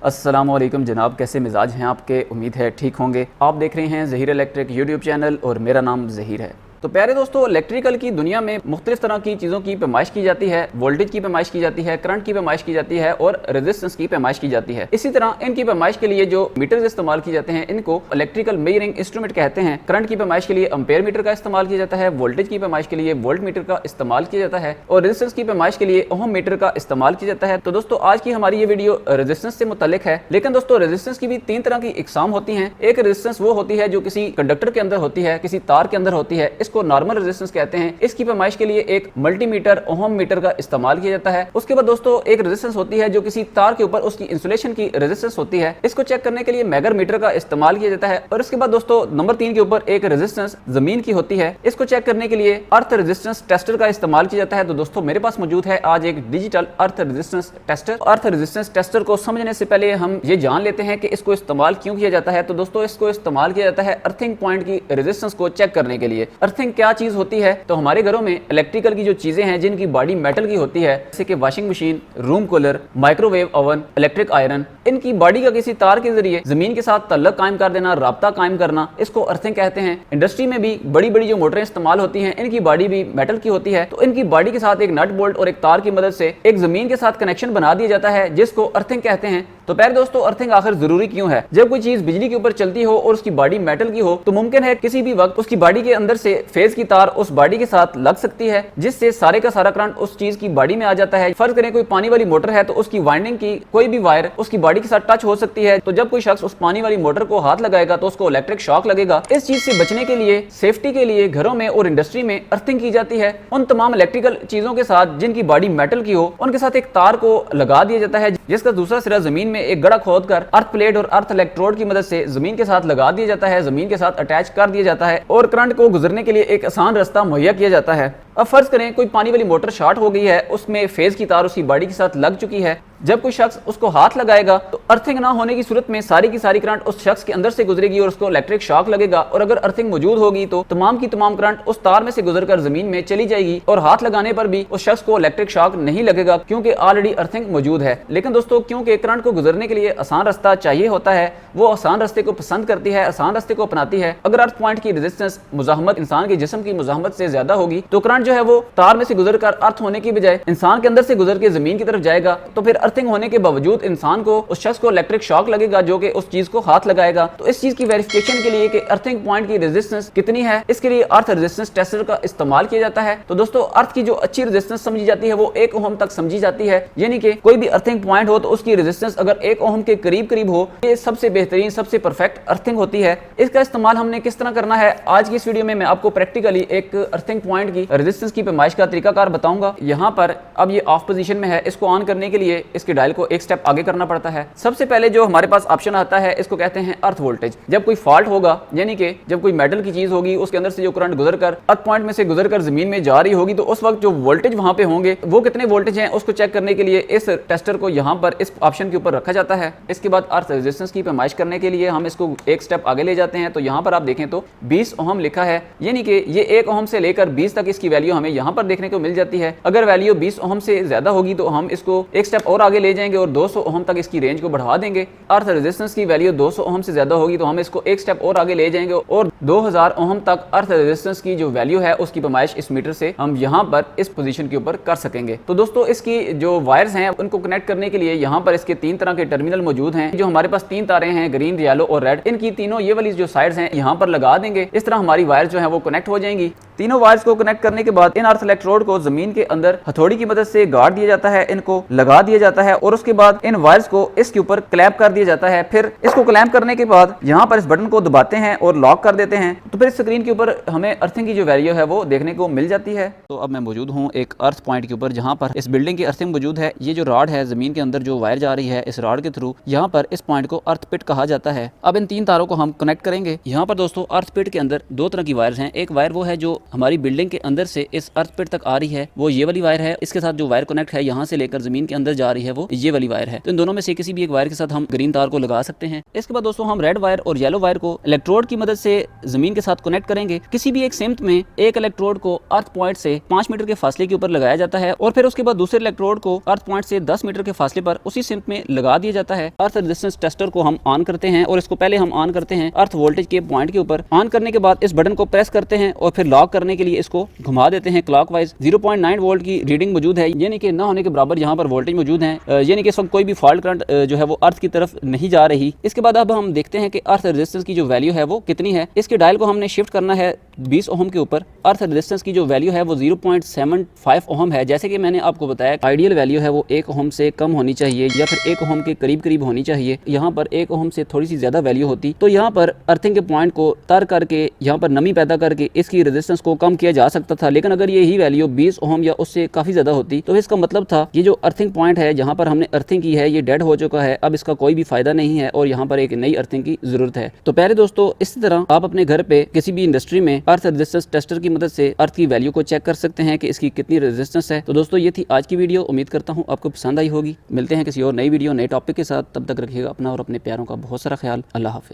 अस्सलामुअलैकुम जनाब, कैसे मिजाज हैं आपके? उम्मीद है ठीक होंगे। आप देख रहे हैं ज़हीर इलेक्ट्रिक यूट्यूब चैनल और मेरा नाम ज़हीर है। तो प्यारे दोस्तों, इलेक्ट्रिकल की दुनिया में मुख्तलिफ तरह की चीज़ों की पैमाइश की जाती है। वोल्टेज की पैमाइश की जाती है, करंट की पैमाइश की जाती है और रेजिस्टेंस की पैमाइश की जाती है। इसी तरह इनकी पैमाइश के लिए जो मीटर्स इस्तेमाल किए जाते हैं इनको इलेक्ट्रिकल मेजरिंग इंस्ट्रूमेंट कहते हैं। करंट की पैमाइश के लिए एम्पेयर मीटर का इस्तेमाल किया जाता है, वोल्टेज की पैमाइश के लिए वोल्ट मीटर का इस्तेमाल किया जाता है और रेजिस्टेंस की पैमाइश के लिए ओहम मीटर का इस्तेमाल किया जाता है। तो दोस्तों, आज की हमारी ये वीडियो रेजिस्टेंस से मुतालिक है। लेकिन दोस्तों, रेजिस्टेंस की भी तीन तरह की इकसाम होती हैं। एक रेजिस्टेंस वो होती है जो किसी कंडक्टर के अंदर होती है, किसी तार के अंदर होती है, इसको नॉर्मल रेजिस्टेंस कहते हैं। इसकी पैमाइश के लिए एक मल्टीमीटर ओहम मीटर का इस्तेमाल किया जाता है। उसके बाद दोस्तों, एक रेजिस्टेंस होती है जो किसी तार के ऊपर उसकी इंसुलेशन की रेजिस्टेंस होती है, इसको चेक करने के लिए मेगर मीटर का इस्तेमाल किया जाता है। और इसके बाद दोस्तों, नंबर 3 के ऊपर एक रेजिस्टेंस जमीन की होती है, इसको चेक करने के लिए अर्थ रेजिस्टेंस टेस्टर का इस्तेमाल किया जाता है। तो दोस्तों, मेरे पास मौजूद है आज एक digital earth resistance tester. Earth resistance tester को समझने से पहले हम ये जान लेते हैं कि इसको इस्तेमाल क्यों किया जाता है। तो दोस्तों, इसको इस्तेमाल किया जाता है अर्थिंग पॉइंट की रेजिस्टेंस को चेक करने के लिए। अर्थिंग क्या चीज होती है? तो हमारे घरों में इलेक्ट्रिकल की जो चीजें हैं जिनकी बॉडी मेटल की होती है, जैसे कि washing machine, room cooler, microwave oven, electric iron, इनकी बॉडी का किसी तार के जरिए जमीन के साथ तल्लक कायम कर देना, राब्ता कायम करना, इसको अर्थिंग कहते हैं। इंडस्ट्री में भी बड़ी बड़ी जो मोटरें इस्तेमाल होती हैं, इनकी बॉडी भी मेटल की होती है। तो इनकी बॉडी के साथ एक नट बोल्ट और एक तार की मदद से एक जमीन के साथ कनेक्शन बना दिया जाता है, जिसको अर्थिंग कहते हैं। तो प्यारे दोस्तों, अर्थिंग आखिर जरूरी क्यों है? जब कोई चीज बिजली के ऊपर चलती हो और उसकी बॉडी मेटल की हो, तो मुमकिन है किसी भी वक्त उसकी बॉडी के अंदर से फेज की तार उस बॉडी के साथ लग सकती है, जिससे सारे का सारा करंट उस चीज की बॉडी में आ जाता है। फर्ज करें कोई पानी वाली मोटर है, तो उसकी वाइंडिंग की कोई भी वायर उसकी बॉडी के साथ टच हो सकती है। तो जब कोई शख्स उस पानी वाली मोटर को हाथ लगाएगा तो उसको इलेक्ट्रिक शॉक लगेगा। इस चीज से बचने के लिए, सेफ्टी के लिए घरों में और इंडस्ट्री में अर्थिंग की जाती है। उन तमाम इलेक्ट्रिकल चीजों के साथ जिनकी बॉडी मेटल की हो, उनके साथ एक तार को लगा दिया जाता है, जिसका दूसरा सिरा जमीन में एक गड़ा खोद कर अर्थ प्लेट और अर्थ इलेक्ट्रोड की मदद से जमीन के साथ लगा दिया जाता है, जमीन के साथ अटैच कर दिया जाता है और करंट को गुजरने के लिए एक आसान रास्ता मुहैया किया जाता है। अब फर्ज करें कोई पानी वाली मोटर शॉर्ट हो गई है, उसमें फेज की तार उसकी बॉडी के साथ लग चुकी है। जब कोई शख्स उसको हाथ लगाएगा तो अर्थिंग ना होने की सूरत में सारी की सारी करंट उस शख्स के अंदर से गुजरेगी और उसको इलेक्ट्रिक शॉक लगेगा। और अगर अर्थिंग मौजूद होगी तो तमाम की तमाम करंट उस तार में से गुजरकर जमीन में चली जाएगी और हाथ लगाने पर भी उस शख्स को इलेक्ट्रिक शॉक नहीं लगेगा, क्योंकि ऑलरेडी अर्थिंग मौजूद है। लेकिन दोस्तों, क्योंकि करंट को गुजरने के लिए आसान रास्ता चाहिए होता है, वो आसान रास्ते को पसंद करती है, आसान रास्ते को अपनाती है। अगर अर्थ पॉइंट की रेजिस्टेंस मुजाहमत इंसान के जिस्म की मुजाहमत से ज्यादा होगी तो करंट जो है वो तार में से गुजरकर अर्थ होने की बजाय इंसान के अंदर से गुजर के जमीन की तरफ जाएगा। तो फिर अर्थिंग होने के बावजूद इंसान को, उस शख्स को इलेक्ट्रिक शॉक लगेगा जो कि उस चीज को हाथ लगाएगा। तो इस चीज की वेरिफिकेशन के लिए कि अर्थिंग पॉइंट की रेजिस्टेंस कितनी है, इसके लिए अर्थ रेजिस्टेंस टेस्टर का इस्तेमाल किया जाता है। तो दोस्तों, अर्थ की जो अच्छी रेजिस्टेंस समझी जाती है वो 1 ओहम तक समझी जाती है, यानी कि कोई भी अर्थिंग पॉइंट हो तो उसकी रेजिस्टेंस अगर 1 ओहम के करीब करीब हो, ये सबसे बेहतरीन, सबसे परफेक्ट अर्थिंग होती है। इसका इस्तेमाल हमने किस तरह करना है, आज की इस वीडियो में मैं आपको प्रैक्टिकली एक अर्थिंग पॉइंट की रेजिस्टेंस की पैमाइश का तरीकाकार बताऊंगा। यहाँ पर अब ये ऑफ पोजीशन में है, इसको ऑन करने के लिए इसके डायल को एक स्टेप आगे करना पड़ता है। सबसे पहले जो हमारे पास ऑप्शन आता है, इसको कहते हैं अर्थ वोल्टेज। जब कोई फॉल्ट होगा, यानी कि जब कोई मेटल की चीज होगी, उसके अंदर से जो करंट गुजरकर अर्थ पॉइंट में से गुजरकर जमीन में जा रही होगी, तो उस वक्त जो वोल्टेज वहां पे होंगे वो कितने वोल्टेज हैं उसको चेक करने के लिए इस टेस्टर को यहाँ पर इस ऑप्शन के ऊपर रखा जाता है। इसके बाद अर्थ रेजिस्टेंस की पैमाइश करने के लिए हम इसको एक स्टेप आगे ले जाते हैं। तो यहाँ पर आप देखें तो 20 ओहम लिखा है, यानी कि ये 1 ओहम से लेकर 20 तक इसकी वैल्यू हमें यहाँ पर देखने को मिल जाती है। अगर वैल्यू 20 ओहम से ज्यादा होगी तो हम इसको एक स्टेप और आगे ले जाएंगे और 200 ओहम तक इसकी रेंज को बढ़ा देंगे। अर्थ रेजिस्टेंस की वैल्यू 200 ओहम से ज्यादा होगी तो हम इसको एक स्टेप और आगे ले जाएंगे और 2000 ओहम तक अर्थ रेजिस्टेंस की जो वैल्यू है उसकी पैमाइश इस मीटर से हम यहाँ पर इस पोजीशन के ऊपर कर सकेंगे। तो दोस्तों, इसकी जो वायर्स हैं उनको कनेक्ट करने के लिए यहाँ पर इसके 3 तरह के टर्मिनल मौजूद हैं। जो हमारे पास 3 तारें हैं, ग्रीन, येलो और रेड, इनकी तीनों ये वाली जो साइड्स हैं यहाँ पर लगा देंगे। इस तरह हमारी वायर जो है वो कनेक्ट हो जाएंगी। तीनों वायर्स को कनेक्ट करने के बाद इन अर्थ इलेक्ट्रोड को जमीन के अंदर हथौड़ी की मदद से गाड़ दिया जाता है, इनको लगा दिया जाता है और उसके बाद इन वायर्स को इसके ऊपर क्लैंप कर दिया जाता है। फिर इसको क्लैंप करने के बाद यहाँ पर इस बटन को दबाते हैं और लॉक कर देते हैं। तो फिर स्क्रीन के ऊपर हमें अर्थिंग की जो वैल्यू है वो देखने को मिल जाती है। तो अब मैं मौजूद हूँ एक अर्थ पॉइंट के ऊपर, जहाँ पर इस बिल्डिंग की अर्थिंग मौजूद है। ये जो रॉड है, जमीन के अंदर जो वायर जा रही है, इस रॉड के थ्रू यहाँ पर इस पॉइंट को अर्थ पिट कहा जाता है। अब इन 3 तारों को हम कनेक्ट करेंगे। यहाँ पर दोस्तों, अर्थ पिट के अंदर 2 तरह की वायर्स हैं। एक वायर वो है जो हमारी बिल्डिंग के अंदर से इस अर्थ पिट तक आ रही है वो ये वाली वायर है। इसके साथ जो वायर कनेक्ट है यहाँ से लेकर जमीन के अंदर जा रही है वो ये वाली वायर है। तो इन दोनों में से किसी भी एक वायर के साथ हम ग्रीन तार को लगा सकते हैं। इसके बाद दोस्तों हम रेड वायर और येलो वायर को इलेक्ट्रोड की मदद से जमीन के साथ कनेक्ट करेंगे। किसी भी एक सिमत में एक इलेक्ट्रोड को अर्थ पॉइंट से 5 मीटर के फासले के ऊपर लगाया जाता है और फिर उसके बाद दूसरे इलेक्ट्रोड को अर्थ पॉइंट से 10 मीटर के फासले पर उसी सिमत में लगा दिया जाता है। अर्थ रेजिस्टेंस टेस्टर को हम ऑन करते हैं और इसको पहले हम ऑन करते हैं अर्थ वोल्टेज के पॉइंट के ऊपर। ऑन करने के बाद इस बटन को प्रेस करते हैं और फिर लॉक करने के लिए इसको घुमा देते हैं क्लॉकवाइज। 0.9 वोल्ट की रीडिंग मौजूद है, यानी कि न होने के बराबर यहाँ पर वोल्टेज मौजूद है, यानी कि इस वक्त कोई भी फॉल्ट करंट जो है वो अर्थ की तरफ नहीं जा रही। इसके बाद अब हम देखते हैं कि अर्थ रेजिस्टेंस की जो वैल्यू है वो कितनी है। इसके डायल को हमने शिफ्ट करना है 20 ओम के ऊपर। अर्थ रेजिस्टेंस की जो वैल्यू है वो 0.75 ओम है। जैसे कि मैंने आपको बताया आइडियल वैल्यू है वो 1 ओम से कम होनी चाहिए या फिर 1 ओम के करीब करीब होनी चाहिए। यहाँ पर 1 ओम से थोड़ी सी ज्यादा वैल्यू होती तो यहाँ पर अर्थिंग के पॉइंट को तर करके यहाँ पर नमी पैदा करके इसकी रेजिस्टेंस को कम किया जा सकता था। लेकिन अगर यही वैल्यू 20 ओम या उससे काफी ज्यादा होती तो इसका मतलब था ये जो अर्थिंग पॉइंट है जहाँ पर हमने अर्थिंग की है ये डेड हो चुका है, अब इसका कोई भी फायदा नहीं है और यहाँ पर एक नई अर्थिंग की जरूरत है। तो प्यारे दोस्तों इसी तरह आप अपने घर पे किसी भी इंडस्ट्री में अर्थ रेजिस्टेंस टेस्टर की मदद से अर्थ की वैल्यू को चेक कर सकते हैं कि इसकी कितनी रेजिस्टेंस है। तो दोस्तों ये थी आज की वीडियो, उम्मीद करता हूँ आपको पसंद आई होगी। मिलते हैं किसी और नई वीडियो नए टॉपिक के साथ, तब तक रखिएगा अपना और अपने प्यारों का बहुत सारा ख्याल। अल्लाह हाफिज।